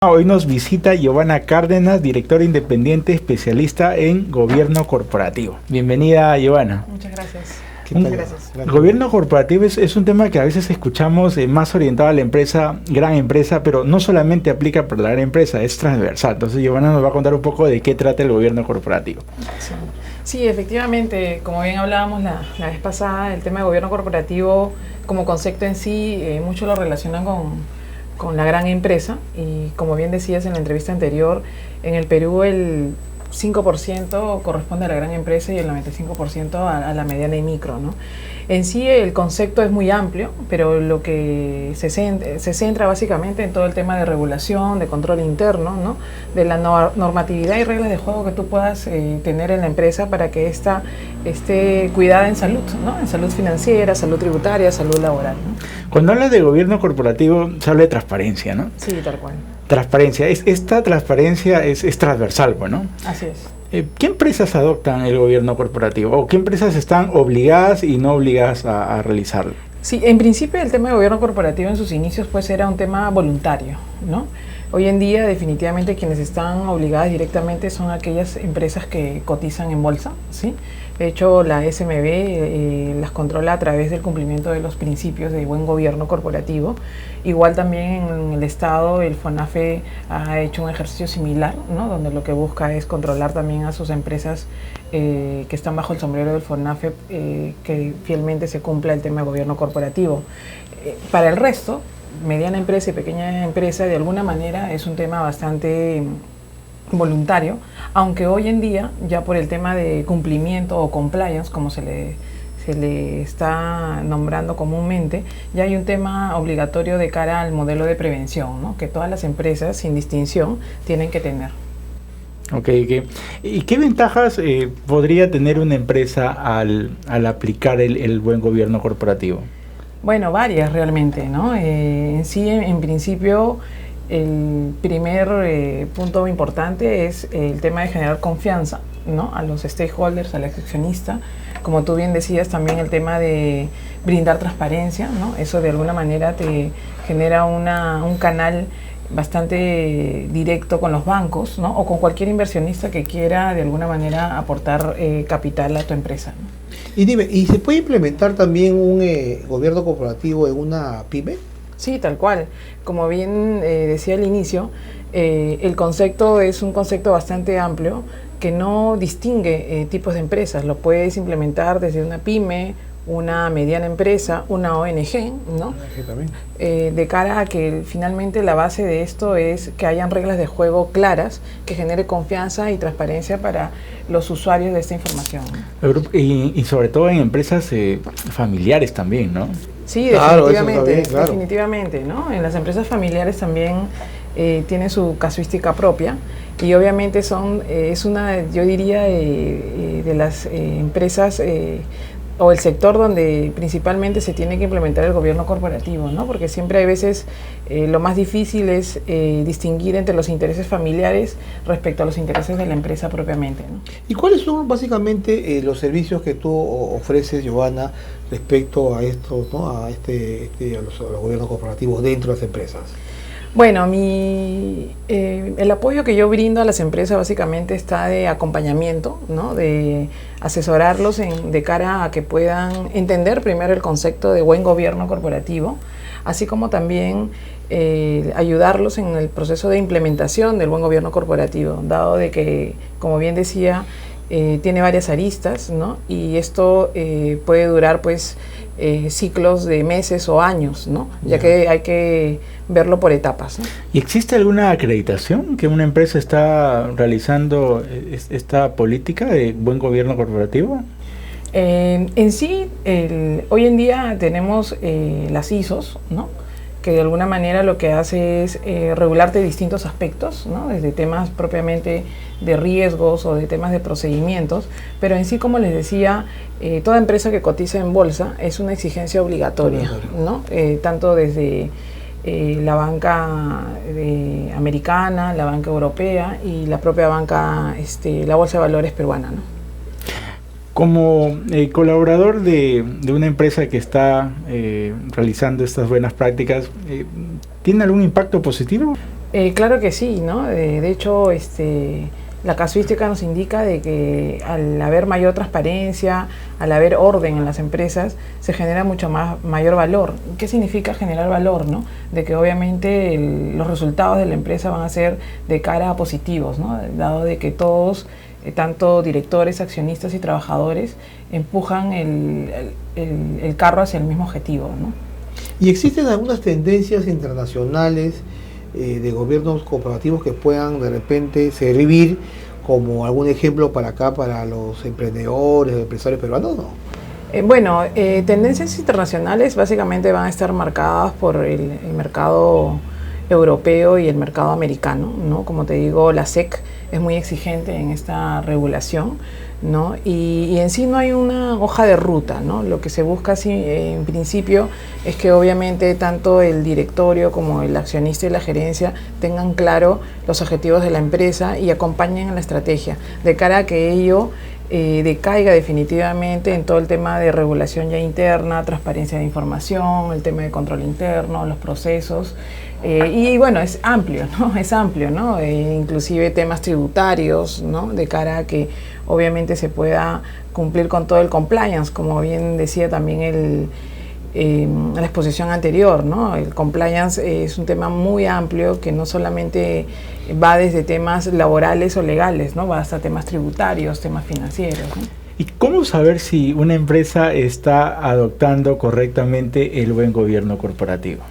Hoy nos visita Giovanna Cárdenas, directora independiente especialista en gobierno corporativo. Bienvenida, Giovanna. Muchas gracias. Muchas gracias. El gobierno corporativo es un tema que a veces escuchamos más orientado a la empresa, gran empresa, pero no solamente aplica para la gran empresa, es transversal. Entonces, Giovanna nos va a contar un poco de qué trata el gobierno corporativo. Sí, efectivamente, como bien hablábamos la vez pasada, el tema de gobierno corporativo como concepto en sí, muchos lo relacionan con la gran empresa, y como bien decías en la entrevista anterior, en el Perú el 5% corresponde a la gran empresa y el 95% a la mediana y micro, ¿no? En sí el concepto es muy amplio, pero lo que se centra básicamente en todo el tema de regulación, de control interno, ¿no? De la normatividad y reglas de juego que tú puedas tener en la empresa para que ésta esté cuidada en salud, ¿no? En salud financiera, salud tributaria, salud laboral, ¿no? Cuando habla de gobierno corporativo se habla de transparencia, ¿no? Sí, tal cual. Transparencia, esta transparencia es transversal, ¿no? Así es. ¿Qué empresas adoptan el gobierno corporativo? ¿O qué empresas están obligadas y no obligadas a realizarlo? Sí, en principio el tema de gobierno corporativo en sus inicios pues era un tema voluntario, ¿no? Hoy en día definitivamente quienes están obligadas directamente son aquellas empresas que cotizan en bolsa, ¿sí? De hecho la SMB las controla a través del cumplimiento de los principios de buen gobierno corporativo. Igual también en el Estado el FONAFE ha hecho un ejercicio similar, ¿no? Donde lo que busca es controlar también a sus empresas que están bajo el sombrero del FONAFE, que fielmente se cumpla el tema de gobierno corporativo. Para el resto, mediana empresa y pequeña empresa, de alguna manera es un tema bastante voluntario, aunque hoy en día ya por el tema de cumplimiento o compliance, como se le está nombrando comúnmente, ya hay un tema obligatorio de cara al modelo de prevención, ¿no? Que todas las empresas sin distinción tienen que tener. Okay. ¿Y qué ventajas podría tener una empresa al aplicar el buen gobierno corporativo? Bueno, varias realmente, ¿no? En sí, en principio, el primer punto importante es el tema de generar confianza, ¿no? A los stakeholders, al accionista. Como tú bien decías, también el tema de brindar transparencia, ¿no? Eso de alguna manera te genera un canal bastante directo con los bancos, ¿no? O con cualquier inversionista que quiera de alguna manera aportar capital a tu empresa, ¿no? Y dime, ¿y se puede implementar también un gobierno corporativo en una pyme? Sí, tal cual. Como bien decía al inicio, el concepto es un concepto bastante amplio que no distingue tipos de empresas. Lo puedes implementar desde una pyme, una mediana empresa, una ONG, ¿no? De cara a que finalmente la base de esto es que hayan reglas de juego claras que genere confianza y transparencia para los usuarios de esta información. Y sobre todo en empresas familiares también, ¿no? Sí, definitivamente, claro, también, claro. Definitivamente, ¿no? En las empresas familiares también tiene su casuística propia y obviamente es una, yo diría, de las empresas o el sector donde principalmente se tiene que implementar el gobierno corporativo, ¿no? Porque siempre hay veces lo más difícil es distinguir entre los intereses familiares respecto a los intereses de la empresa propiamente, ¿no? ¿Y cuáles son básicamente los servicios que tú ofreces, Giovanna, respecto a esto, ¿no? a los gobiernos corporativos dentro de las empresas? Bueno, el apoyo que yo brindo a las empresas básicamente está de acompañamiento, ¿no? De asesorarlos de cara a que puedan entender primero el concepto de buen gobierno corporativo, así como también ayudarlos en el proceso de implementación del buen gobierno corporativo, dado de que, como bien decía, tiene varias aristas, ¿no? Y esto puede durar pues ciclos de meses o años, ¿no? Ya que hay que verlo por etapas, ¿no? ¿Y existe alguna acreditación que una empresa está realizando esta política de buen gobierno corporativo? En sí, hoy en día tenemos las ISOs, ¿no? Que de alguna manera lo que hace es regularte distintos aspectos, ¿no? Desde temas propiamente de riesgos o de temas de procedimientos, pero en sí, como les decía, toda empresa que cotiza en bolsa es una exigencia obligatoria, ¿no? Tanto desde la banca americana, la banca europea y la propia banca, la Bolsa de Valores peruana, ¿no? Como colaborador de una empresa que está realizando estas buenas prácticas, ¿tiene algún impacto positivo? Claro que sí, ¿no? De hecho, la casuística nos indica de que al haber mayor transparencia, al haber orden en las empresas, se genera mayor valor. ¿Qué significa generar valor, no? De que obviamente los resultados de la empresa van a ser de cara a positivos, ¿no? Dado de que todos, tanto directores, accionistas y trabajadores, empujan el carro hacia el mismo objetivo, ¿no? ¿Y existen algunas tendencias internacionales de gobiernos cooperativos que puedan de repente servir como algún ejemplo para acá, para los emprendedores, empresarios peruanos? ¿No? Tendencias internacionales básicamente van a estar marcadas por el mercado europeo y el mercado americano, ¿no? Como te digo, la SEC es muy exigente en esta regulación, ¿no? Y en sí no hay una hoja de ruta, ¿no? Lo que se busca en principio es que obviamente tanto el directorio como el accionista y la gerencia tengan claro los objetivos de la empresa y acompañen en la estrategia, de cara a que ello decaiga definitivamente en todo el tema de regulación ya interna, transparencia de información, el tema de control interno, los procesos. Y bueno, es amplio, ¿no? Es amplio, ¿no? Inclusive temas tributarios, ¿no? De cara a que obviamente se pueda cumplir con todo el compliance, como bien decía también la exposición anterior, ¿no? El compliance es un tema muy amplio que no solamente va desde temas laborales o legales, ¿no? Va hasta temas tributarios, temas financieros, ¿no? ¿Y cómo saber si una empresa está adoptando correctamente el buen gobierno corporativo?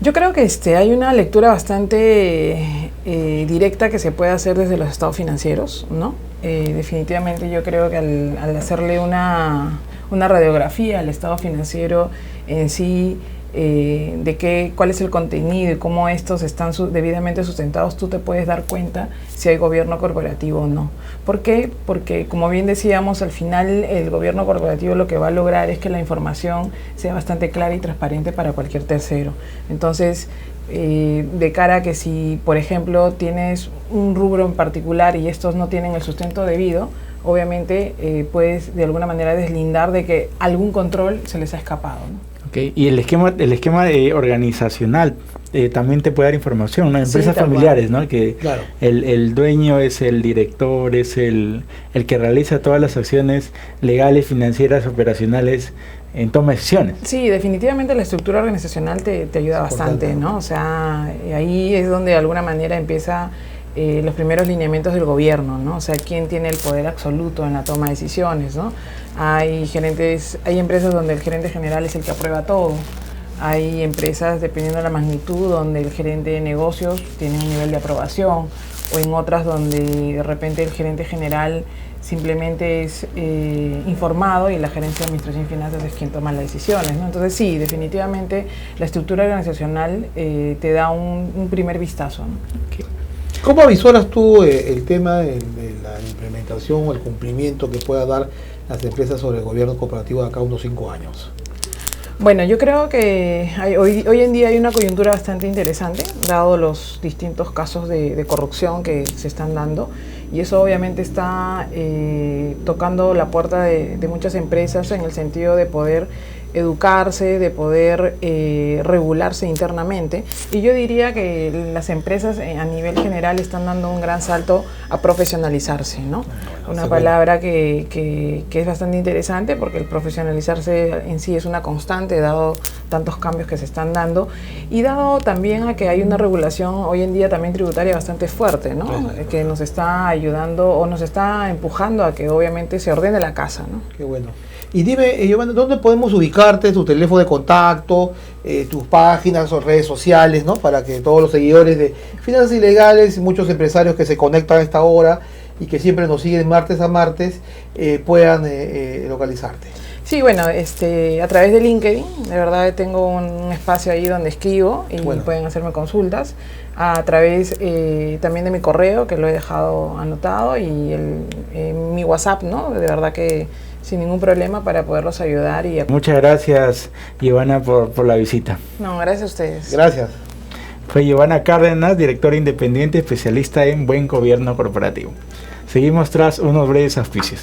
Yo creo que hay una lectura bastante directa que se puede hacer desde los estados financieros, ¿no? Definitivamente yo creo que al hacerle una radiografía al estado financiero en sí, cuál es el contenido y cómo estos están debidamente sustentados, tú te puedes dar cuenta si hay gobierno corporativo o no. ¿Por qué? Porque, como bien decíamos, al final el gobierno corporativo lo que va a lograr es que la información sea bastante clara y transparente para cualquier tercero. Entonces, de cara a que si, por ejemplo, tienes un rubro en particular y estos no tienen el sustento debido, obviamente puedes de alguna manera deslindar de que algún control se les ha escapado, ¿no? Okay. Y el esquema organizacional también te puede dar información, ¿no? Empresas familiares, ¿no? Que claro, el dueño es el director, es el que realiza todas las acciones legales, financieras, operacionales en toma de decisiones. Sí, definitivamente la estructura organizacional te ayuda bastante, ¿no? O sea, ahí es donde de alguna manera empieza los primeros lineamientos del gobierno, ¿no? O sea, quién tiene el poder absoluto en la toma de decisiones, ¿no? Hay empresas donde el gerente general es el que aprueba todo. Hay empresas, dependiendo de la magnitud, donde el gerente de negocios tiene un nivel de aprobación, o en otras donde de repente el gerente general simplemente es informado y la gerencia de administración y finanzas es quien toma las decisiones, ¿no? Entonces sí, definitivamente la estructura organizacional te da un primer vistazo, ¿no? Okay. ¿Cómo visualizas tú el tema de la implementación o el cumplimiento que pueda dar las empresas sobre el gobierno corporativo de acá a unos 5 años? Bueno, yo creo que hoy en día hay una coyuntura bastante interesante, dado los distintos casos de corrupción que se están dando, y eso obviamente está tocando la puerta de muchas empresas en el sentido de poder educarse, de poder regularse internamente. Y yo diría que las empresas a nivel general están dando un gran salto a profesionalizarse, ¿no? Una palabra que es bastante interesante porque el profesionalizarse en sí es una constante, dado tantos cambios que se están dando y dado también a que hay una regulación hoy en día también tributaria bastante fuerte, ¿no? Que nos está ayudando o nos está empujando a que obviamente se ordene la casa, ¿no? Qué bueno. Y dime, Giovanna, ¿dónde podemos ubicarte, tu teléfono de contacto, tus páginas o redes sociales, ¿no? Para que todos los seguidores de Finanzas Ilegales, muchos empresarios que se conectan a esta hora y que siempre nos siguen martes a martes, puedan localizarte. Sí, bueno, a través de LinkedIn, de verdad tengo un espacio ahí donde escribo y pueden hacerme consultas. A través también de mi correo, que lo he dejado anotado, y mi WhatsApp, ¿no? De verdad que sin ningún problema para poderlos ayudar. Muchas gracias, Giovanna, por la visita. No, gracias a ustedes. Gracias. Fue Giovanna Cárdenas, directora independiente especialista en buen gobierno corporativo. Seguimos tras unos breves auspicios.